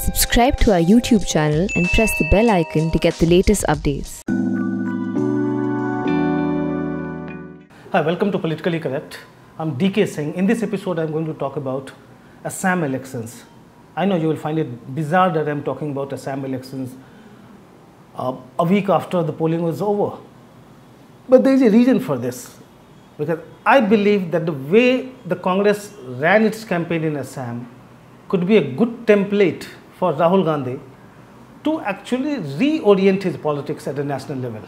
Subscribe to our YouTube channel and press the bell icon to get the latest updates. Hi, welcome to Politically Correct. I'm DK Singh. In this episode, I'm going to talk about Assam elections. I know you will find it bizarre that I'm talking about Assam elections a week after the polling was over. But there is a reason for this. Because I believe that the way the Congress ran its campaign in Assam could be a good template for Rahul Gandhi to actually reorient his politics at a national level.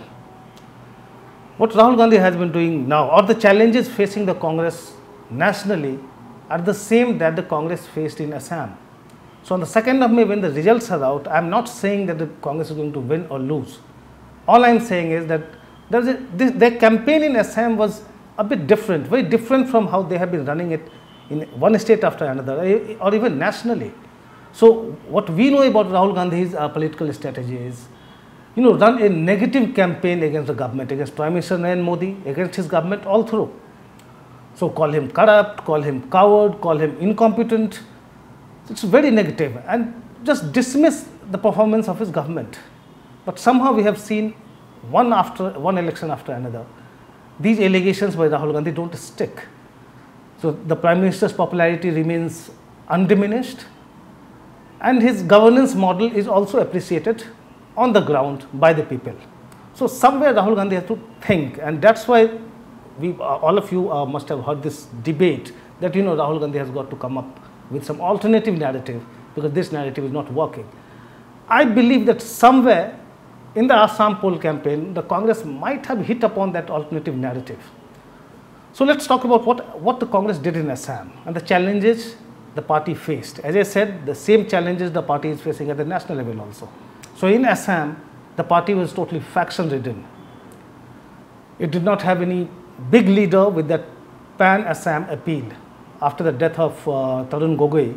What Rahul Gandhi has been doing now, or the challenges facing the Congress nationally, are the same that the Congress faced in Assam. So on the 2nd of May, when the results are out, I am not saying that the Congress is going to win or lose. All I am saying is that their campaign in Assam was a bit different, very different from how they have been running it in one state after another, or even nationally. So what we know about Rahul Gandhi's political strategy is, run a negative campaign against the government, against Prime Minister Narendra Modi, against his government all through. So call him corrupt, call him coward, call him incompetent. It's very negative, and just dismiss the performance of his government. But somehow we have seen one election after another, these allegations by Rahul Gandhi don't stick. So the Prime Minister's popularity remains undiminished, and his governance model is also appreciated on the ground by the people. So somewhere Rahul Gandhi has to think, and that's why all of you must have heard this debate that Rahul Gandhi has got to come up with some alternative narrative because this narrative is not working. I believe that somewhere in the Assam poll campaign, the Congress might have hit upon that alternative narrative. So let's talk about what the Congress did in Assam and the challenges the party faced. As I said, the same challenges the party is facing at the national level also. So in Assam, the party was totally faction-ridden. It did not have any big leader with that pan-Assam appeal. After the death of Tarun Gogoi,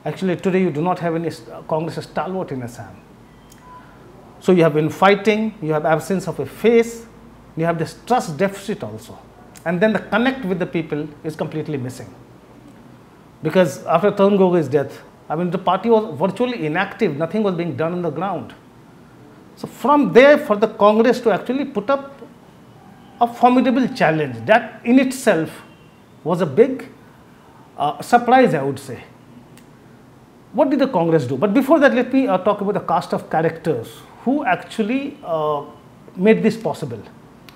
actually today you do not have any Congress stalwart in Assam. So you have infighting, you have absence of a face, you have this trust deficit also. And then the connect with the people is completely missing. Because after Tarun Gogoi's death, the party was virtually inactive, nothing was being done on the ground. So from there, for the Congress to actually put up a formidable challenge, that in itself was a big surprise, I would say. What did the Congress do? But before that, let me talk about the cast of characters who actually made this possible.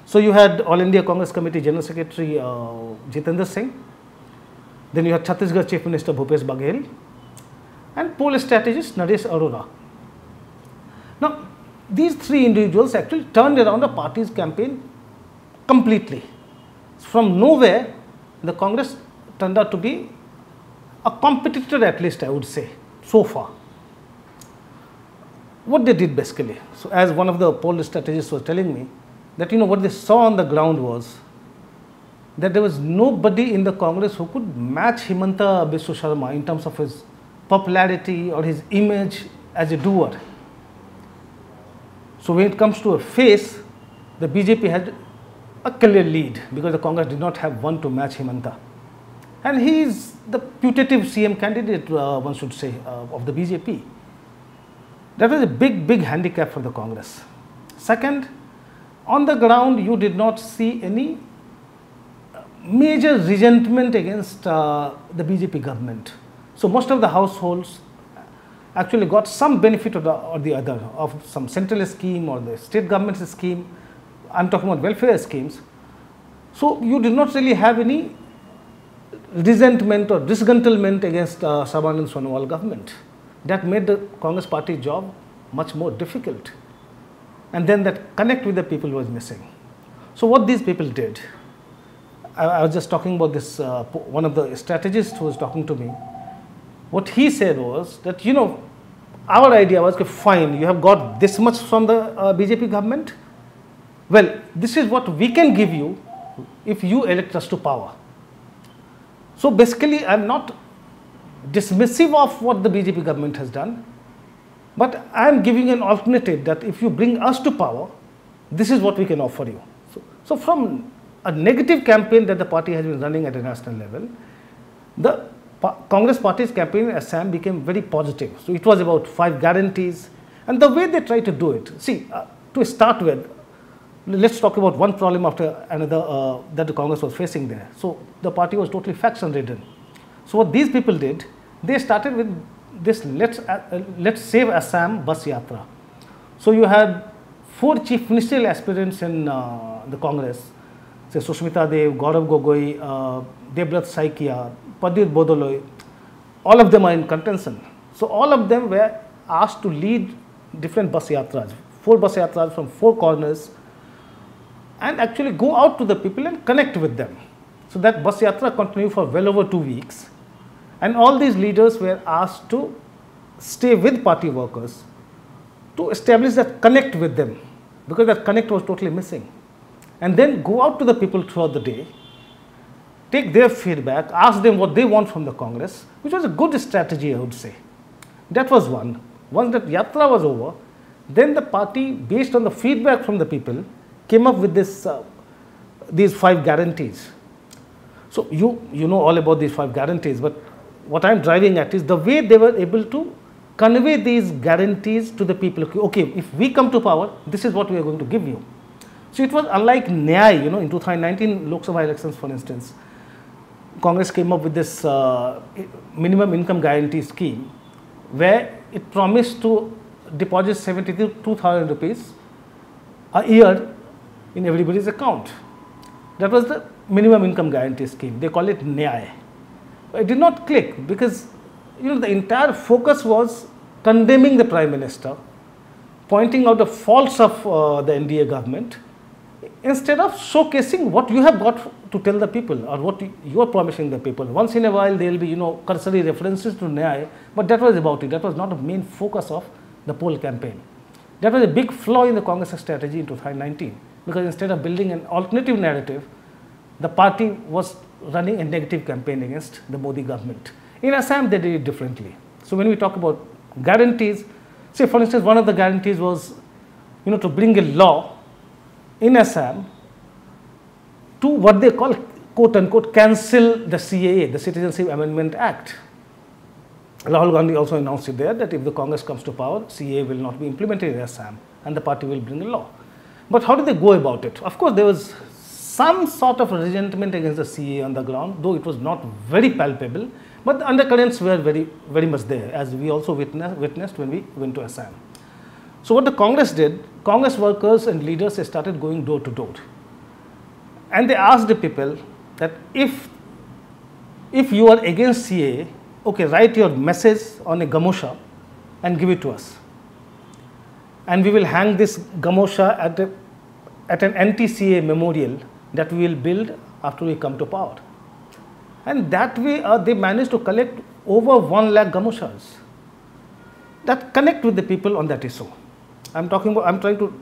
So you had All India Congress Committee General Secretary Jitendra Singh, then you had Chhattisgarh Chief Minister Bhupesh Baghel, and poll strategist Naresh Arora. Now, these three individuals actually turned around the party's campaign completely. From nowhere, the Congress turned out to be a competitor, at least I would say, so far. What they did basically, so as one of the poll strategists was telling me, that what they saw on the ground was that there was nobody in the Congress who could match Himanta Biswa Sharma in terms of his popularity or his image as a doer. So when it comes to a face, the BJP had a clear lead because the Congress did not have one to match Himanta. And he is the putative CM candidate, one should say, of the BJP. That was a big handicap for the Congress. Second, on the ground, you did not see any major resentment against the BJP government. So most of the households actually got some benefit or the other of some central scheme or the state government's scheme. I'm talking about welfare schemes. So you did not really have any resentment or disgruntlement against Sarbanand Sonowal government. That made the Congress party job much more difficult. And then that connect with the people was missing. So what these people did, I was just talking about this, one of the strategists who was talking to me. What he said was that, our idea was, okay, fine, you have got this much from the BJP government. Well, this is what we can give you if you elect us to power. So basically, I'm not dismissive of what the BJP government has done, but I'm giving an alternative that if you bring us to power, this is what we can offer you. So from a negative campaign that the party has been running at a national level, the Congress party's campaign in Assam became very positive. So it was about 5 guarantees, and the way they tried to do it. See, to start with, let's talk about one problem after another that the Congress was facing there. So the party was totally faction ridden. So what these people did, they started with this let's save Assam bus yatra. So you had 4 chief ministerial aspirants in the Congress, say Sushmita Dev, Gaurav Gogoi, Debrat Saikia, Padit Bodoloi. All of them are in contention. So all of them were asked to lead different bus yatras, 4 bus yatras from 4 corners, and actually go out to the people and connect with them. So that bus yatra continued for well over 2 weeks, and all these leaders were asked to stay with party workers to establish that connect with them, because that connect was totally missing, and then go out to the people throughout the day, take their feedback, ask them what they want from the Congress, which was a good strategy, I would say. That was one. Once that yatra was over, then the party, based on the feedback from the people, came up with these 5 guarantees. So you know all about these 5 guarantees, but what I am driving at is the way they were able to convey these guarantees to the people. Okay, if we come to power, this is what we are going to give you. So it was unlike Nyay, in 2019 Lok Sabha elections, for instance. Congress came up with this minimum income guarantee scheme, where it promised to deposit 72,000 rupees a year in everybody's account. That was the minimum income guarantee scheme. They call it Nyay. It did not click because the entire focus was condemning the Prime Minister, pointing out the faults of the NDA government, instead of showcasing what you have got to tell the people or what you are promising the people. Once in a while there will be cursory references to Nyay, but that was about it. That was not the main focus of the poll campaign. That was a big flaw in the Congress strategy in 2019, because instead of building an alternative narrative, the party was running a negative campaign against the Modi government. In Assam, they did it differently. So when we talk about guarantees, say for instance, one of the guarantees was, to bring a law in Assam to what they call, quote unquote, cancel the CAA, the Citizenship Amendment Act. Rahul Gandhi also announced it there that if the Congress comes to power, CAA will not be implemented in Assam and the party will bring a law. But how did they go about it? Of course, there was some sort of resentment against the CAA on the ground, though it was not very palpable, but the undercurrents were very, very much there, as we also witnessed when we went to Assam. So what the Congress did, Congress workers and leaders started going door to door, and they asked the people that if you are against CAA, okay, write your message on a gamosha and give it to us, and we will hang this gamosha at an anti-CAA memorial that we will build after we come to power. And that way they managed to collect over 1 lakh gamoshas that connect with the people on that issue. I'm trying to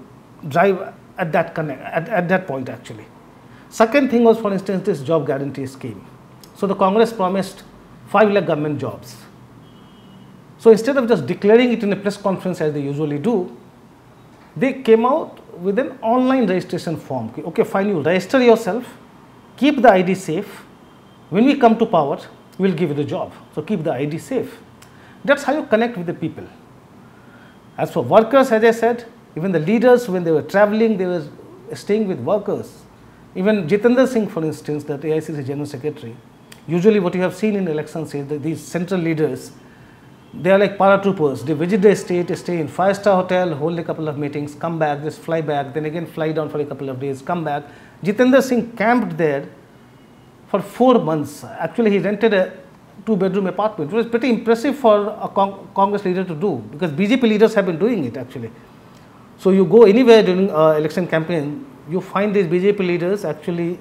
drive at that point actually. Second thing was, for instance, this job guarantee scheme. So the Congress promised 5 lakh government jobs. So instead of just declaring it in a press conference as they usually do, they came out with an online registration form. Okay, fine, you register yourself, keep the ID safe. When we come to power, we will give you the job. So keep the ID safe. That's how you connect with the people. As for workers, as I said, even the leaders, when they were traveling, they were staying with workers. Even Jitendra Singh, for instance, the AICC General Secretary, usually what you have seen in elections is that these central leaders, they are like paratroopers. They visit the state, stay in 5-star hotel, hold a couple of meetings, come back, just fly back, then again fly down for a couple of days, come back. Jitendra Singh camped there for 4 months. Actually, he rented a 2-bedroom apartment. It was pretty impressive for a Congress leader to do, because BJP leaders have been doing it actually. So you go anywhere during election campaign, you find these BJP leaders actually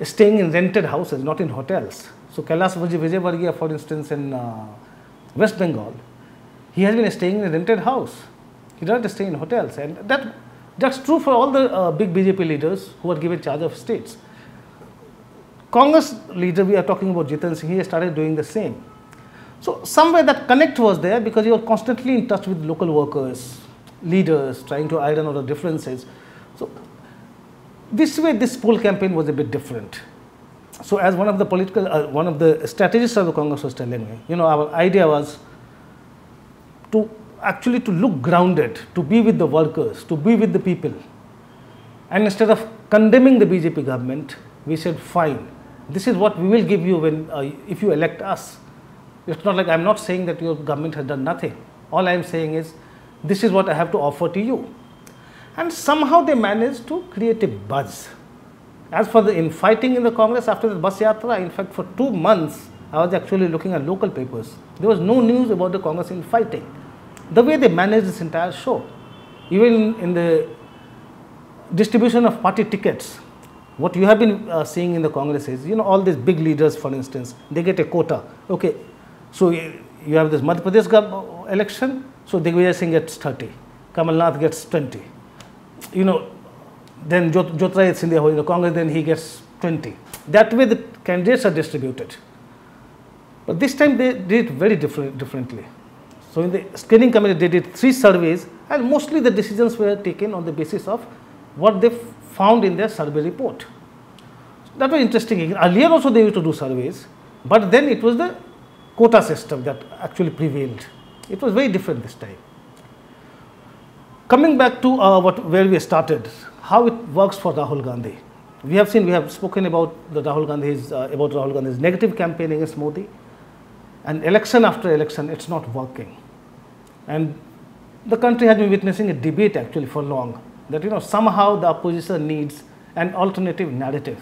staying in rented houses, not in hotels. So Kailash Vijayvargiya, for instance, in West Bengal, he has been staying in a rented house. He doesn't stay in hotels, and that's true for all the big BJP leaders who are given charge of states. Congress leader, we are talking about Jitendra Singh, he started doing the same. So somewhere that connect was there, because you are constantly in touch with local workers, leaders, trying to iron out the differences. So this way, this poll campaign was a bit different. So as one of the strategists of the Congress was telling me, you know, our idea was to actually to look grounded, to be with the workers, to be with the people. And instead of condemning the BJP government, we said, fine, this is what we will give you when if you elect us. It's not like I'm not saying that your government has done nothing. All I'm saying is, this is what I have to offer to you. And somehow they managed to create a buzz. As for the infighting in the Congress after the bus yatra, in fact, for 2 months, I was actually looking at local papers. There was no news about the Congress infighting. The way they managed this entire show, even in the distribution of party tickets, what you have been seeing in the Congress is, you know, all these big leaders, for instance, they get a quota. Okay, so you have this Madhya Pradesh election, so Digvijay Singh gets 30, Kamal Nath gets 20. You know, then Jyotiraj Scindia, who is in the Congress, then he gets 20. That way the candidates are distributed. But this time they did it very differently. So in the screening committee, they did 3 surveys, and mostly the decisions were taken on the basis of what they found in their survey report. That was interesting. Earlier also they used to do surveys, but then it was the quota system that actually prevailed. It was very different this time. Coming back to where we started, how it works for Rahul Gandhi. We have spoken about Rahul Gandhi's negative campaign against Modi, and election after election, it's not working. And the country has been witnessing a debate actually for long, that, you know, somehow the opposition needs an alternative narrative.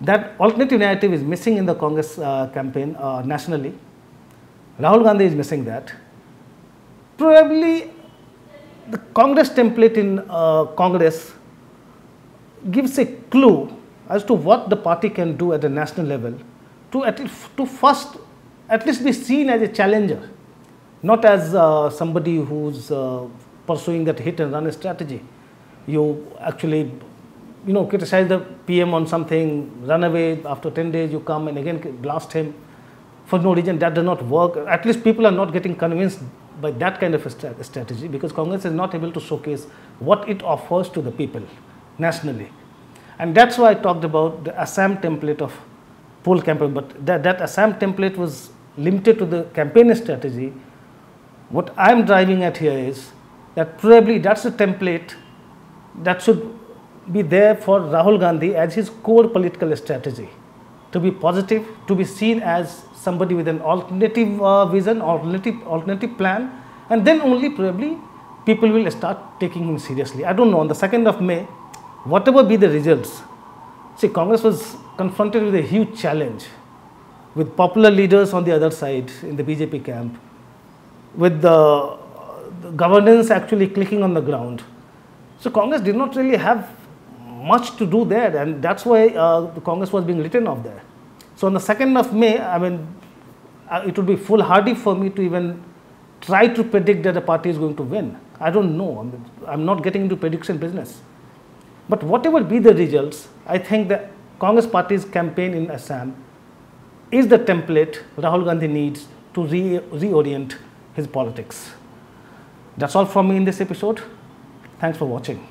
That alternative narrative is missing in the Congress campaign nationally. Rahul Gandhi is missing that. Probably the Congress template in Congress gives a clue as to what the party can do at the national level to first at least be seen as a challenger, not as somebody who's pursuing that hit and run strategy. You actually, you know, criticize the PM on something, run away, after 10 days you come and again blast him for no reason. That does not work. At least people are not getting convinced by that kind of a strategy, because Congress is not able to showcase what it offers to the people nationally. And that's why I talked about the Assam template of poll campaign, but that Assam template was limited to the campaign strategy. What I'm driving at here is that probably that's a template that should be there for Rahul Gandhi as his core political strategy, to be positive, to be seen as somebody with an alternative vision, alternative plan, and then only probably people will start taking him seriously. I don't know, on the 2nd of May, whatever be the results, see, Congress was confronted with a huge challenge, with popular leaders on the other side in the BJP camp, with the governance actually clicking on the ground. So Congress did not really have much to do there, and that's why the Congress was being written off there. So on the 2nd of May, I mean, it would be foolhardy for me to even try to predict that the party is going to win. I don't know. I mean, I'm not getting into prediction business. But whatever be the results, I think the Congress party's campaign in Assam is the template Rahul Gandhi needs to reorient his politics. That's all from me in this episode. Thanks for watching.